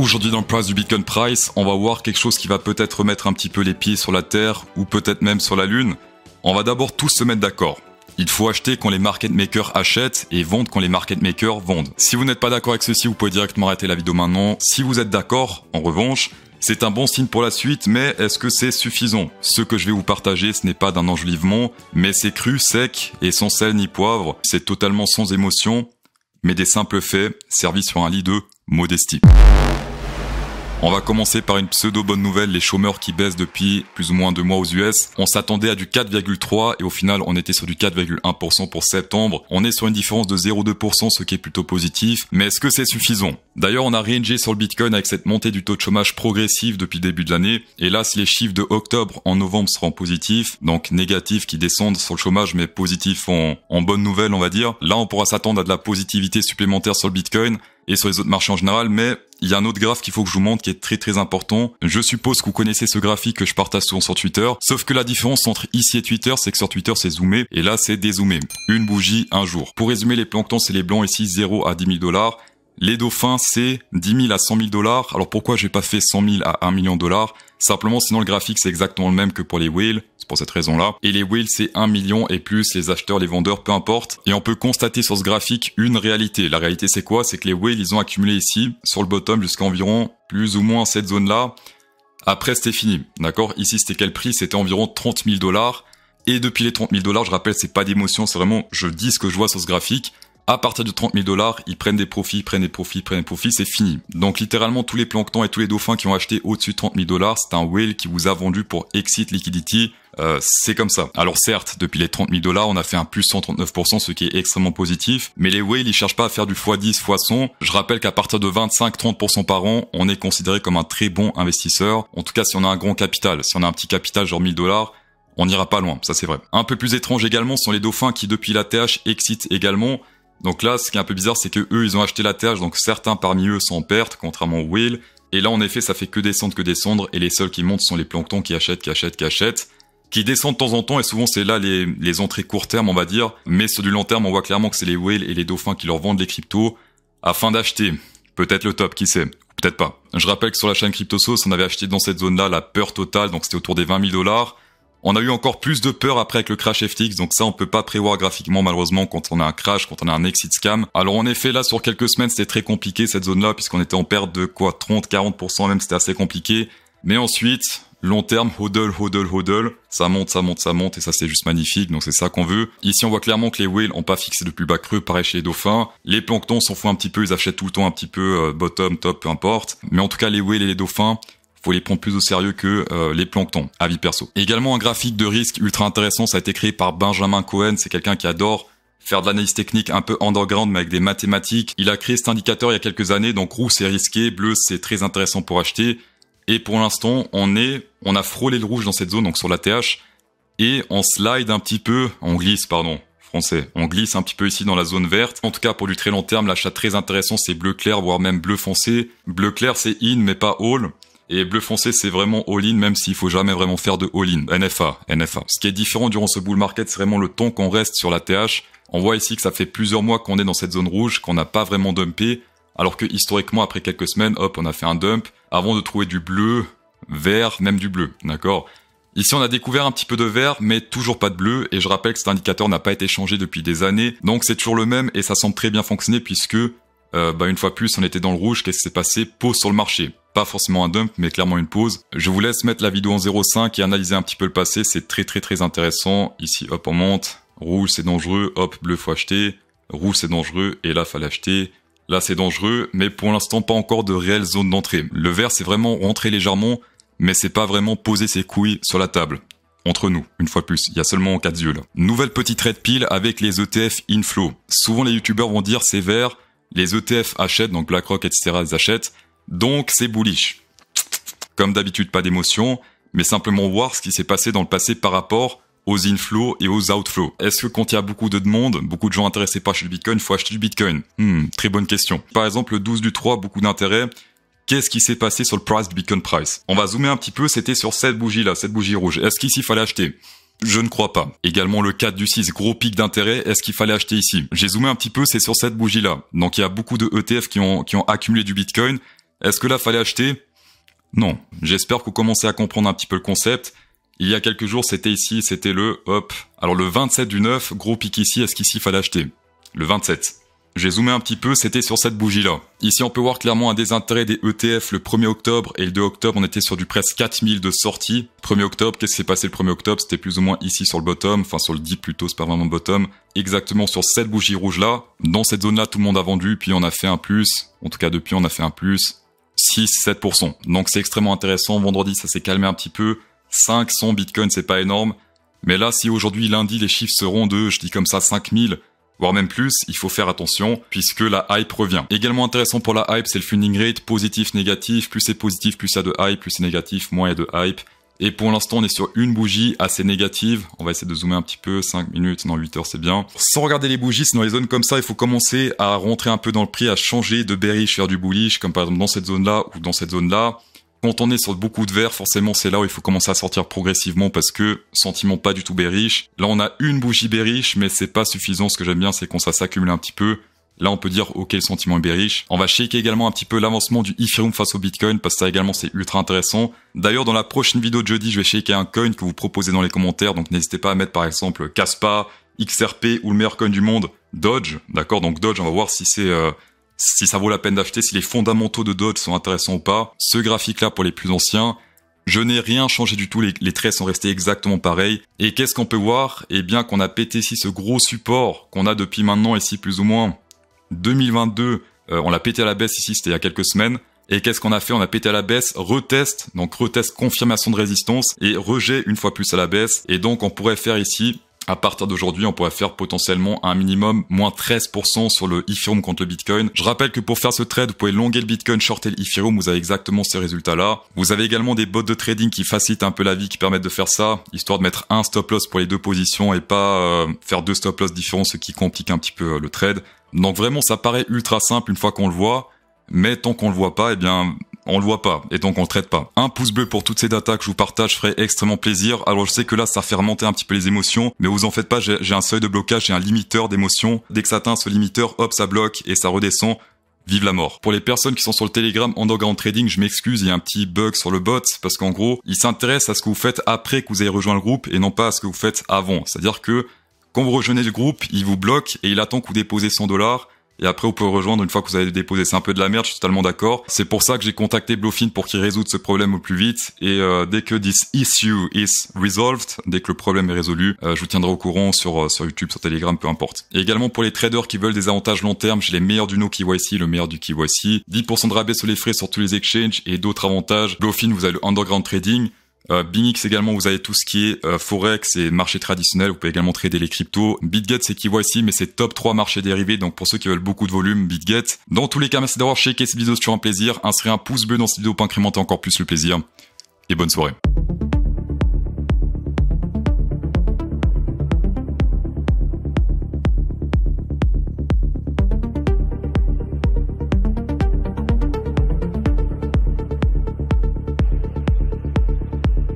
Aujourd'hui dans le price du Bitcoin Price, on va voir quelque chose qui va peut-être remettre un petit peu les pieds sur la terre ou peut-être même sur la lune. On va d'abord tous se mettre d'accord. Il faut acheter quand les market makers achètent et vendre quand les market makers vendent. Si vous n'êtes pas d'accord avec ceci, vous pouvez directement arrêter la vidéo maintenant. Si vous êtes d'accord, en revanche, c'est un bon signe pour la suite, mais est-ce que c'est suffisant? Ce que je vais vous partager, ce n'est pas d'un enjolivement, mais c'est cru, sec et sans sel ni poivre. C'est totalement sans émotion, mais des simples faits servis sur un lit de modestie. On va commencer par une pseudo bonne nouvelle, les chômeurs qui baissent depuis plus ou moins 2 mois aux US. On s'attendait à du 4,3 et au final on était sur du 4,1% pour septembre. On est sur une différence de 0,2%, ce qui est plutôt positif. Mais est-ce que c'est suffisant? D'ailleurs on a réengagé sur le Bitcoin avec cette montée du taux de chômage progressif depuis le début de l'année. Et là si les chiffres de octobre en novembre seront positifs, donc négatifs qui descendent sur le chômage mais positifs en bonne nouvelle on va dire, là on pourra s'attendre à de la positivité supplémentaire sur le Bitcoin et sur les autres marchés en général, mais il y a un autre graphe qu'il faut que je vous montre qui est très très important. Je suppose que vous connaissez ce graphique que je partage souvent sur Twitter, sauf que la différence entre ici et Twitter, c'est que sur Twitter c'est zoomé, et là c'est dézoomé. Une bougie, un jour. Pour résumer, les planctons c'est les blancs ici, 0 à 10 000 $. Les dauphins c'est 10 000 à 100 000 $. Alors pourquoi j'ai pas fait 100 000 à 1 million $? Simplement, sinon le graphique c'est exactement le même que pour les whales, c'est pour cette raison-là. Et les whales c'est 1 million et plus, les acheteurs, les vendeurs, peu importe. Et on peut constater sur ce graphique une réalité. La réalité c'est quoi? C'est que les whales ils ont accumulé ici, sur le bottom, jusqu'à environ plus ou moins cette zone-là. Après c'était fini, d'accord? Ici c'était quel prix? C'était environ 30 000 $. Et depuis les 30 000 $, je rappelle, c'est pas d'émotion, c'est vraiment, je dis ce que je vois sur ce graphique. À partir de 30 000 $, ils prennent des profits, c'est fini. Donc littéralement tous les planctons et tous les dauphins qui ont acheté au-dessus de 30 000 $, c'est un whale qui vous a vendu pour exit liquidity. C'est comme ça. Alors certes, depuis les 30 000 $, on a fait un plus 139%, ce qui est extrêmement positif. Mais les whales, ils cherchent pas à faire du x10, x100. Je rappelle qu'à partir de 25-30% par an, on est considéré comme un très bon investisseur. En tout cas, si on a un grand capital, si on a un petit capital genre 1000 $, on n'ira pas loin, ça c'est vrai. Un peu plus étrange également sont les dauphins qui depuis la TH exit également. Donc là, ce qui est un peu bizarre, c'est que eux, ils ont acheté la TH, donc certains parmi eux sont en perte, contrairement aux whales. Et là, en effet, ça fait que descendre, et les seuls qui montent sont les planctons qui achètent, qui descendent de temps en temps, et souvent c'est là les entrées court terme, on va dire. Mais sur du long terme, on voit clairement que c'est les whales et les dauphins qui leur vendent les cryptos, afin d'acheter peut-être le top, qui sait, ou peut-être pas. Je rappelle que sur la chaîne CryptoSauce, on avait acheté dans cette zone-là la peur totale, donc c'était autour des 20 000 $. On a eu encore plus de peur après avec le crash FTX, donc ça on peut pas prévoir graphiquement malheureusement quand on a un crash, quand on a un exit scam. Alors en effet là sur quelques semaines c'était très compliqué cette zone-là puisqu'on était en perte de quoi 30-40% même, c'était assez compliqué. Mais ensuite, long terme, hodl, ça monte et ça c'est juste magnifique, donc c'est ça qu'on veut. Ici on voit clairement que les whales ont pas fixé de plus bas creux, pareil chez les dauphins. Les planctons s'en foutent un petit peu, ils achètent tout le temps un petit peu bottom, top, peu importe. Mais en tout cas les whales et les dauphins, faut les prendre plus au sérieux que les planctons, avis perso. Et également un graphique de risque ultra intéressant, ça a été créé par Benjamin Cohen, c'est quelqu'un qui adore faire de l'analyse technique un peu underground mais avec des mathématiques. Il a créé cet indicateur il y a quelques années, donc rouge c'est risqué, bleu c'est très intéressant pour acheter. Et pour l'instant, on a frôlé le rouge dans cette zone, donc sur la TH, et on slide un petit peu, on glisse un petit peu ici dans la zone verte. En tout cas, pour du très long terme, l'achat très intéressant c'est bleu clair, voire même bleu foncé. Bleu clair c'est in mais pas all. Et bleu foncé, c'est vraiment all-in, même s'il faut jamais vraiment faire de all-in. NFA. Ce qui est différent durant ce bull market, c'est vraiment le temps qu'on reste sur la TH. On voit ici que ça fait plusieurs mois qu'on est dans cette zone rouge, qu'on n'a pas vraiment dumpé, alors que historiquement, après quelques semaines, hop, on a fait un dump, avant de trouver du bleu, vert, même du bleu, d'accord? Ici, on a découvert un petit peu de vert, mais toujours pas de bleu, et je rappelle que cet indicateur n'a pas été changé depuis des années, donc c'est toujours le même, et ça semble très bien fonctionner, puisque, une fois plus, on était dans le rouge, qu'est-ce qui s'est passé? Pause sur le marché. Pas forcément un dump, mais clairement une pause. Je vous laisse mettre la vidéo en 0,5 et analyser un petit peu le passé, c'est très intéressant. Ici, hop, on monte. Rouge, c'est dangereux. Hop, bleu, faut acheter. Rouge, c'est dangereux. Et là, fallait acheter. Là, c'est dangereux, mais pour l'instant, pas encore de réelle zone d'entrée. Le vert, c'est vraiment rentrer légèrement, mais c'est pas vraiment poser ses couilles sur la table. Entre nous, une fois de plus, il y a seulement 4 yeux là. Nouvelle petite red pill avec les ETF inflow. Souvent, les youtubeurs vont dire c'est vert, les ETF achètent, donc BlackRock, etc., ils achètent. Donc c'est bullish. Comme d'habitude, pas d'émotion, mais simplement voir ce qui s'est passé dans le passé par rapport aux inflows et aux outflows. Est-ce que quand il y a beaucoup de demandes, beaucoup de gens intéressés par acheter du Bitcoin, il faut acheter du Bitcoin? Très bonne question. Par exemple, le 12/3, beaucoup d'intérêt. Qu'est-ce qui s'est passé sur le price du Bitcoin Price? On va zoomer un petit peu, c'était sur cette bougie-là, cette bougie rouge. Est-ce qu'ici il fallait acheter? Je ne crois pas. Également le 4/6, gros pic d'intérêt, est-ce qu'il fallait acheter ici? J'ai zoomé un petit peu, c'est sur cette bougie-là. Donc il y a beaucoup de ETF qui ont accumulé du Bitcoin. Est-ce que là fallait acheter? Non. J'espère que vous commencez à comprendre un petit peu le concept. Il y a quelques jours, c'était ici, c'était alors le 27 du 9, gros pic ici, est-ce qu'ici fallait acheter? Le 27. J'ai zoomé un petit peu, c'était sur cette bougie-là. Ici, on peut voir clairement un désintérêt des ETF le 1er octobre et le 2 octobre, on était sur du presque 4000 de sortie. 1er octobre, qu'est-ce qui s'est passé le 1er octobre? C'était plus ou moins ici sur le bottom, enfin sur le dip plutôt, c'est pas vraiment le bottom. Exactement sur cette bougie rouge-là. Dans cette zone-là, tout le monde a vendu, puis on a fait un plus. En tout cas, depuis, on a fait un plus 6-7%. Donc c'est extrêmement intéressant. Vendredi, ça s'est calmé un petit peu. 500 Bitcoin, c'est pas énorme. Mais là, si aujourd'hui, lundi, les chiffres seront de, je dis comme ça, 5000, voire même plus, il faut faire attention, puisque la hype revient. Également intéressant pour la hype, c'est le funding rate, positif, négatif. Plus c'est positif, plus il y a de hype, plus c'est négatif, moins il y a de hype. Et pour l'instant, on est sur une bougie assez négative. On va essayer de zoomer un petit peu, 5 minutes, non 8 heures, c'est bien. Sans regarder les bougies, c'est dans les zones comme ça, il faut commencer à rentrer un peu dans le prix, à changer de bearish vers du bullish, comme par exemple dans cette zone-là ou dans cette zone-là. Quand on est sur beaucoup de vert, forcément, c'est là où il faut commencer à sortir progressivement parce que sentiment pas du tout bearish. Là, on a une bougie bearish, mais c'est pas suffisant. Ce que j'aime bien, c'est quand ça s'accumule un petit peu. Là, on peut dire, ok, le sentiment est bearish. On va shaker également un petit peu l'avancement du Ethereum face au Bitcoin parce que ça également, c'est ultra intéressant. D'ailleurs, dans la prochaine vidéo de jeudi, je vais shaker un coin que vous proposez dans les commentaires. Donc, n'hésitez pas à mettre, par exemple, Kaspa, XRP ou le meilleur coin du monde, Dodge. D'accord? Donc, Dodge, on va voir si c'est, si ça vaut la peine d'acheter, si les fondamentaux de Dodge sont intéressants ou pas. Ce graphique-là pour les plus anciens, je n'ai rien changé du tout, les traits sont restés exactement pareils. Et qu'est-ce qu'on peut voir? Eh bien qu'on a pété ici ce gros support qu'on a depuis maintenant ici plus ou moins 2022. On l'a pété à la baisse ici, c'était il y a quelques semaines. Et qu'est-ce qu'on a fait? On a pété à la baisse, retest, donc retest confirmation de résistance et rejet une fois plus à la baisse. Et donc on pourrait faire ici, à partir d'aujourd'hui, on pourrait faire potentiellement un minimum moins 13% sur le Ethereum contre le Bitcoin. Je rappelle que pour faire ce trade, vous pouvez longuer le Bitcoin, shorter le Ethereum, vous avez exactement ces résultats-là. Vous avez également des bots de trading qui facilitent un peu la vie, qui permettent de faire ça, histoire de mettre un stop loss pour les deux positions et pas faire deux stop loss différents, ce qui complique un petit peu le trade. Donc vraiment, ça paraît ultra simple une fois qu'on le voit, mais tant qu'on le voit pas, eh bien, on le voit pas, et donc on le traite pas. Un pouce bleu pour toutes ces datas que je vous partage ferait extrêmement plaisir. Alors je sais que là, ça fait remonter un petit peu les émotions, mais vous en faites pas, j'ai un seuil de blocage, j'ai un limiteur d'émotions. Dès que ça atteint ce limiteur, hop, ça bloque et ça redescend. Vive la mort. Pour les personnes qui sont sur le Telegram Underground Trading, je m'excuse, il y a un petit bug sur le bot, parce qu'en gros, il s'intéresse à ce que vous faites après que vous ayez rejoint le groupe, et non pas à ce que vous faites avant. C'est-à-dire que quand vous rejoignez le groupe, il vous bloque et il attend que vous déposez 100$. Et après, vous pouvez rejoindre une fois que vous avez déposé. C'est un peu de la merde, je suis totalement d'accord. C'est pour ça que j'ai contacté Bluefin pour qu'il résoudre ce problème au plus vite. Et dès que this issue is resolved, dès que le problème est résolu, je vous tiendrai au courant sur YouTube, sur Telegram, peu importe. Et également pour les traders qui veulent des avantages long terme, j'ai les meilleurs du no KYC, le meilleur du KYC, 10% de rabais sur les frais sur tous les exchanges et d'autres avantages. Bluefin, vous avez le Underground Trading. BingX également, vous avez tout ce qui est Forex et marché traditionnel. Vous pouvez également trader les cryptos. BitGet, c'est KYC, mais c'est top 3 marchés dérivés. Donc pour ceux qui veulent beaucoup de volume, BitGet. Dans tous les cas, merci d'avoir checké cette vidéo, c'est toujours un plaisir. Insérez un pouce bleu dans cette vidéo pour incrémenter encore plus le plaisir. Et bonne soirée.